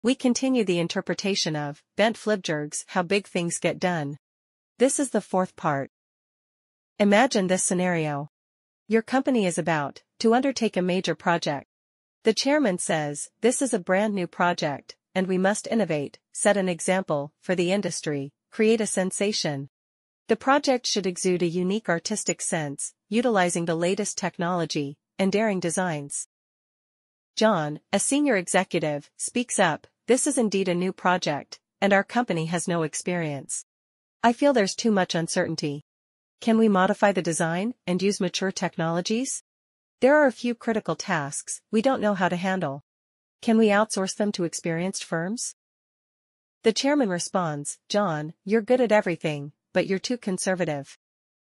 We continue the interpretation of Bent Flyvbjerg's How Big Things Get Done. This is the fourth part. Imagine this scenario. Your company is about to undertake a major project. The chairman says, this is a brand new project, and we must innovate, set an example for the industry, create a sensation. The project should exude a unique artistic sense, utilizing the latest technology and daring designs. John, a senior executive, speaks up, this is indeed a new project, and our company has no experience. I feel there's too much uncertainty. Can we modify the design and use mature technologies? There are a few critical tasks we don't know how to handle. Can we outsource them to experienced firms? The chairman responds, John, you're good at everything, but you're too conservative.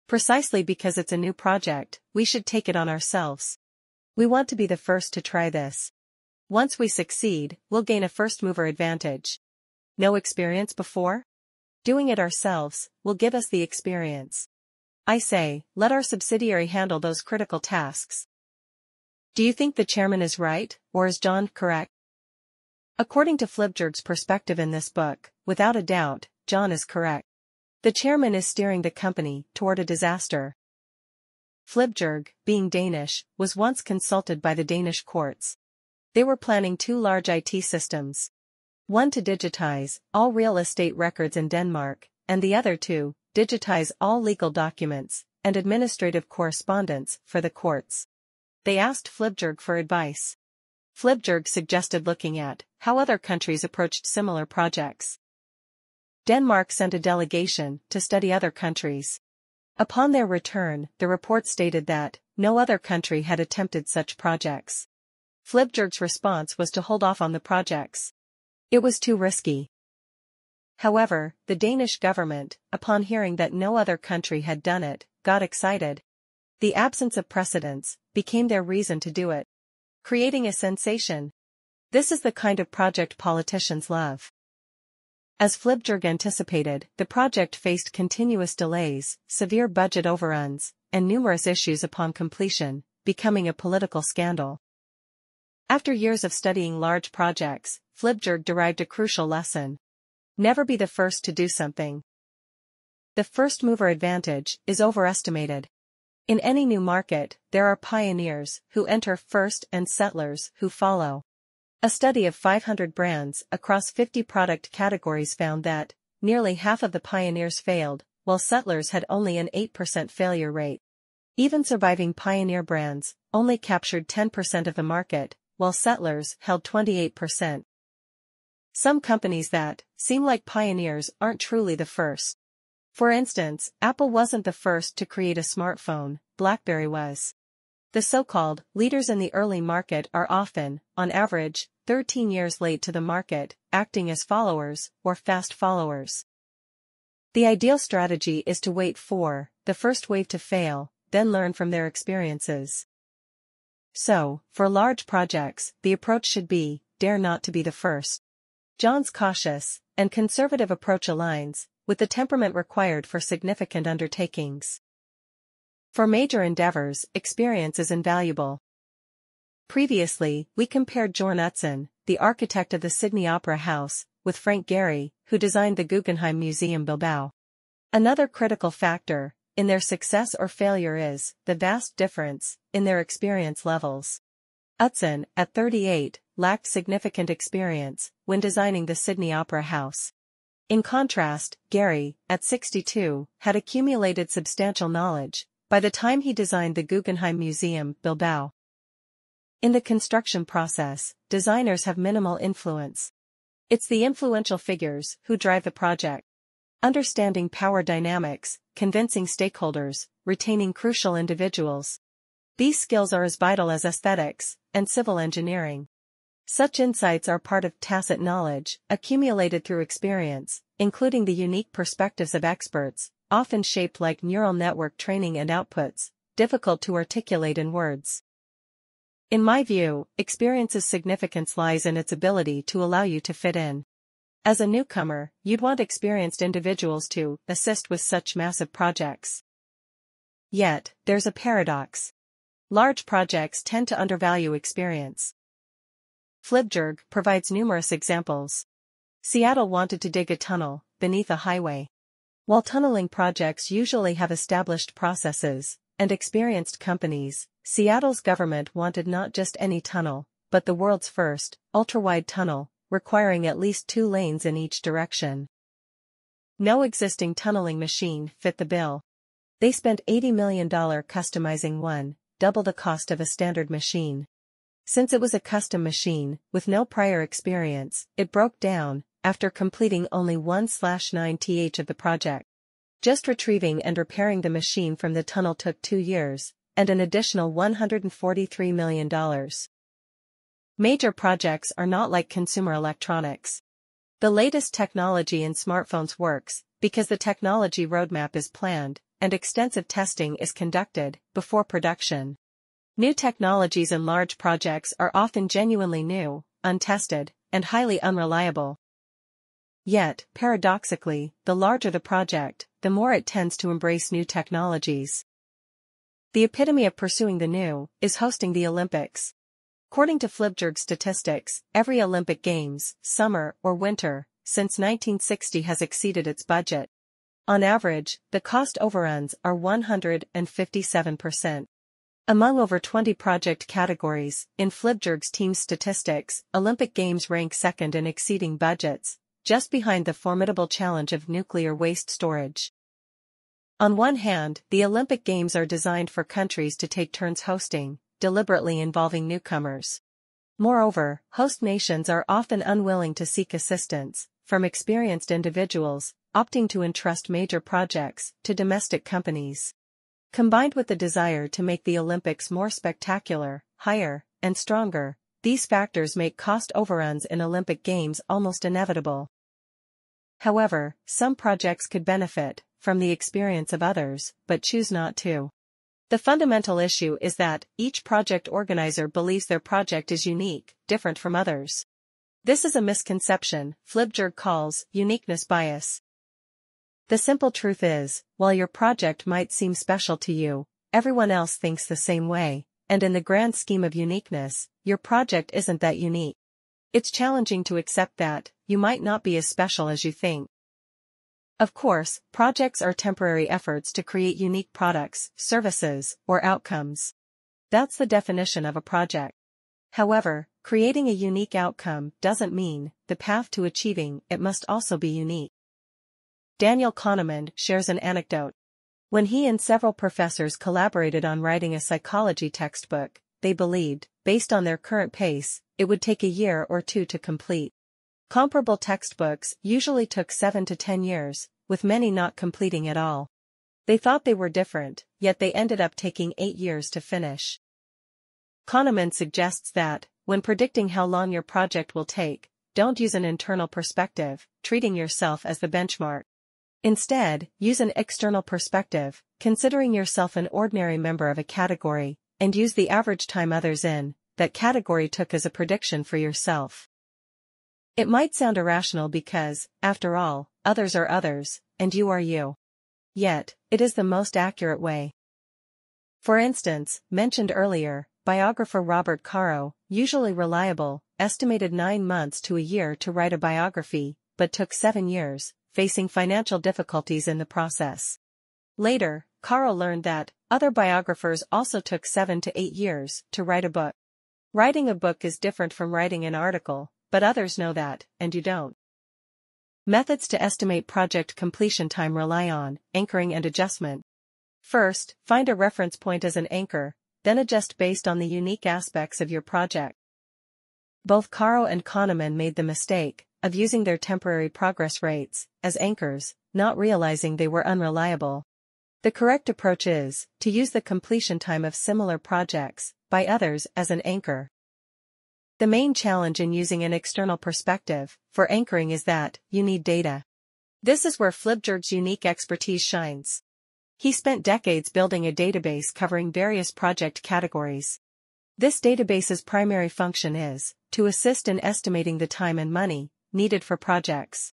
Precisely because it's a new project, we should take it on ourselves. We want to be the first to try this. Once we succeed, we'll gain a first-mover advantage. No experience before? Doing it ourselves will give us the experience. I say, let our subsidiary handle those critical tasks. Do you think the chairman is right, or is John correct? According to Flyvbjerg's perspective in this book, without a doubt, John is correct. The chairman is steering the company toward a disaster. Flyvbjerg, being Danish, was once consulted by the Danish courts. They were planning 2 large IT systems. One to digitize all real estate records in Denmark, and the other to digitize all legal documents and administrative correspondence for the courts. They asked Flyvbjerg for advice. Flyvbjerg suggested looking at how other countries approached similar projects. Denmark sent a delegation to study other countries. Upon their return, the report stated that no other country had attempted such projects. Flyvbjerg's response was to hold off on the projects. It was too risky. However, the Danish government, upon hearing that no other country had done it, got excited. The absence of precedents became their reason to do it, creating a sensation. This is the kind of project politicians love. As Flyvbjerg anticipated, the project faced continuous delays, severe budget overruns, and numerous issues upon completion, becoming a political scandal. After years of studying large projects, Flyvbjerg derived a crucial lesson. Never be the first to do something. The first-mover advantage is overestimated. In any new market, there are pioneers who enter first and settlers who follow. A study of 500 brands across 50 product categories found that nearly half of the pioneers failed, while settlers had only an 8% failure rate. Even surviving pioneer brands only captured 10% of the market, while settlers held 28%. Some companies that seem like pioneers aren't truly the first. For instance, Apple wasn't the first to create a smartphone, BlackBerry was. The so-called leaders in the early market are often, on average, 13 years late to the market, acting as followers or fast followers. The ideal strategy is to wait for the first wave to fail, then learn from their experiences. So, for large projects, the approach should be, dare not to be the first. John's cautious and conservative approach aligns with the temperament required for significant undertakings. For major endeavors, experience is invaluable. Previously, we compared Jorn Utzon, the architect of the Sydney Opera House, with Frank Gehry, who designed the Guggenheim Museum Bilbao. Another critical factor in their success or failure is the vast difference in their experience levels. Utzon, at 38, lacked significant experience when designing the Sydney Opera House. In contrast, Gehry, at 62, had accumulated substantial knowledge by the time he designed the Guggenheim Museum Bilbao. In the construction process, designers have minimal influence. It's the influential figures who drive the project. Understanding power dynamics, convincing stakeholders, retaining crucial individuals. These skills are as vital as aesthetics and civil engineering. Such insights are part of tacit knowledge, accumulated through experience, including the unique perspectives of experts, often shaped like neural network training and outputs, difficult to articulate in words. In my view, experience's significance lies in its ability to allow you to fit in. As a newcomer, you'd want experienced individuals to assist with such massive projects. Yet, there's a paradox. Large projects tend to undervalue experience. Flyvbjerg provides numerous examples. Seattle wanted to dig a tunnel beneath a highway. While tunneling projects usually have established processes and experienced companies, Seattle's government wanted not just any tunnel, but the world's first, ultra-wide tunnel, requiring at least 2 lanes in each direction. No existing tunneling machine fit the bill. They spent $80 million customizing one, double the cost of a standard machine. Since it was a custom machine, with no prior experience, it broke down after completing only 1/9th of the project. Just retrieving and repairing the machine from the tunnel took 2 years, and an additional $143 million. Major projects are not like consumer electronics. The latest technology in smartphones works because the technology roadmap is planned, and extensive testing is conducted before production. New technologies in large projects are often genuinely new, untested, and highly unreliable. Yet, paradoxically, the larger the project, the more it tends to embrace new technologies. The epitome of pursuing the new is hosting the Olympics. According to Flyvbjerg statistics, every Olympic Games, summer or winter, since 1960 has exceeded its budget. On average, the cost overruns are 157%. Among over 20 project categories, in Flyvbjerg's team's statistics, Olympic Games rank second in exceeding budgets, just behind the formidable challenge of nuclear waste storage. On one hand, the Olympic Games are designed for countries to take turns hosting, deliberately involving newcomers. Moreover, host nations are often unwilling to seek assistance from experienced individuals, opting to entrust major projects to domestic companies. Combined with the desire to make the Olympics more spectacular, higher, and stronger, these factors make cost overruns in Olympic Games almost inevitable. However, some projects could benefit from the experience of others, but choose not to. The fundamental issue is that each project organizer believes their project is unique, different from others. This is a misconception Flyvbjerg calls uniqueness bias. The simple truth is, while your project might seem special to you, everyone else thinks the same way, and in the grand scheme of uniqueness, your project isn't that unique. It's challenging to accept that you might not be as special as you think. Of course, projects are temporary efforts to create unique products, services, or outcomes. That's the definition of a project. However, creating a unique outcome doesn't mean the path to achieving it must also be unique. Daniel Kahneman shares an anecdote. When he and several professors collaborated on writing a psychology textbook, they believed, based on their current pace, it would take a year or 2 to complete. Comparable textbooks usually took 7 to 10 years, with many not completing at all. They thought they were different, yet they ended up taking 8 years to finish. Kahneman suggests that, when predicting how long your project will take, don't use an internal perspective, treating yourself as the benchmark. Instead, use an external perspective, considering yourself an ordinary member of a category, and use the average time others in that category took as a prediction for yourself. It might sound irrational because, after all, others are others, and you are you. Yet, it is the most accurate way. For instance, mentioned earlier, biographer Robert Caro, usually reliable, estimated 9 months to a year to write a biography, but took 7 years, facing financial difficulties in the process. Later, Caro learned that other biographers also took 7 to 8 years to write a book. Writing a book is different from writing an article, but others know that, and you don't. Methods to estimate project completion time rely on anchoring and adjustment. First, find a reference point as an anchor, then adjust based on the unique aspects of your project. Both Caro and Kahneman made the mistake of using their temporary progress rates as anchors, not realizing they were unreliable. The correct approach is to use the completion time of similar projects by others as an anchor. The main challenge in using an external perspective for anchoring is that you need data. This is where Flyvbjerg's unique expertise shines. He spent decades building a database covering various project categories. This database's primary function is to assist in estimating the time and money needed for projects.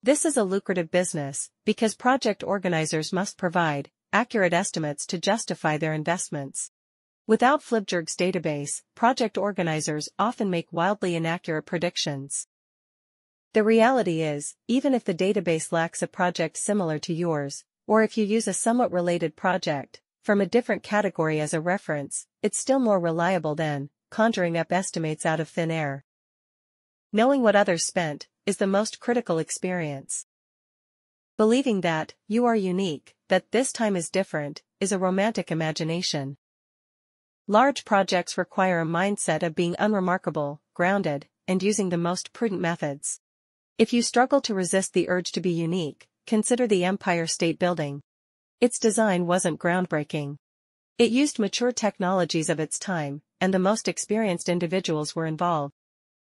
This is a lucrative business because project organizers must provide accurate estimates to justify their investments. Without Flyvbjerg's database, project organizers often make wildly inaccurate predictions. The reality is, even if the database lacks a project similar to yours, or if you use a somewhat related project from a different category as a reference, it's still more reliable than conjuring up estimates out of thin air. Knowing what others spent is the most critical experience. Believing that you are unique, that this time is different, is a romantic imagination. Large projects require a mindset of being unremarkable, grounded, and using the most prudent methods. If you struggle to resist the urge to be unique, consider the Empire State Building. Its design wasn't groundbreaking. It used mature technologies of its time, and the most experienced individuals were involved.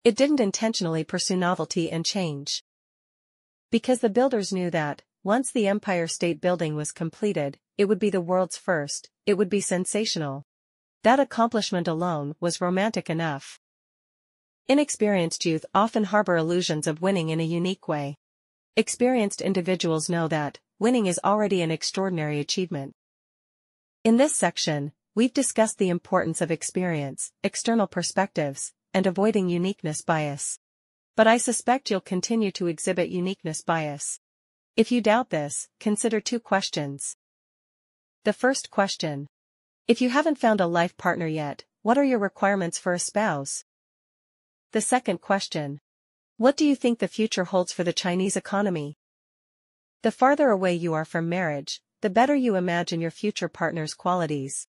It didn't intentionally pursue novelty and change. Because the builders knew that, once the Empire State Building was completed, it would be the world's first, it would be sensational. That accomplishment alone was romantic enough. Inexperienced youth often harbor illusions of winning in a unique way. Experienced individuals know that winning is already an extraordinary achievement. In this section, we've discussed the importance of experience, external perspectives, and avoiding uniqueness bias. But I suspect you'll continue to exhibit uniqueness bias. If you doubt this, consider two questions. The first question. If you haven't found a life partner yet, what are your requirements for a spouse? The second question. What do you think the future holds for the Chinese economy? The farther away you are from marriage, the better you imagine your future partner's qualities.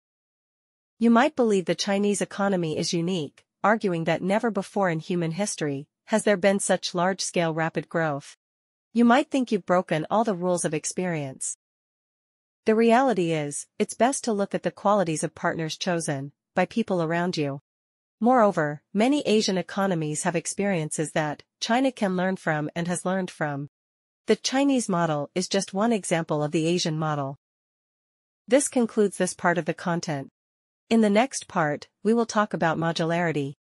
You might believe the Chinese economy is unique, arguing that never before in human history has there been such large-scale rapid growth. You might think you've broken all the rules of experience. The reality is, it's best to look at the qualities of partners chosen by people around you. Moreover, many Asian economies have experiences that China can learn from and has learned from. The Chinese model is just one example of the Asian model. This concludes this part of the content. In the next part, we will talk about modularity.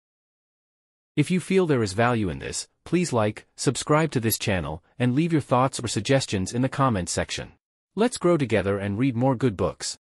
If you feel there is value in this, please like, subscribe to this channel, and leave your thoughts or suggestions in the comments section. Let's grow together and read more good books.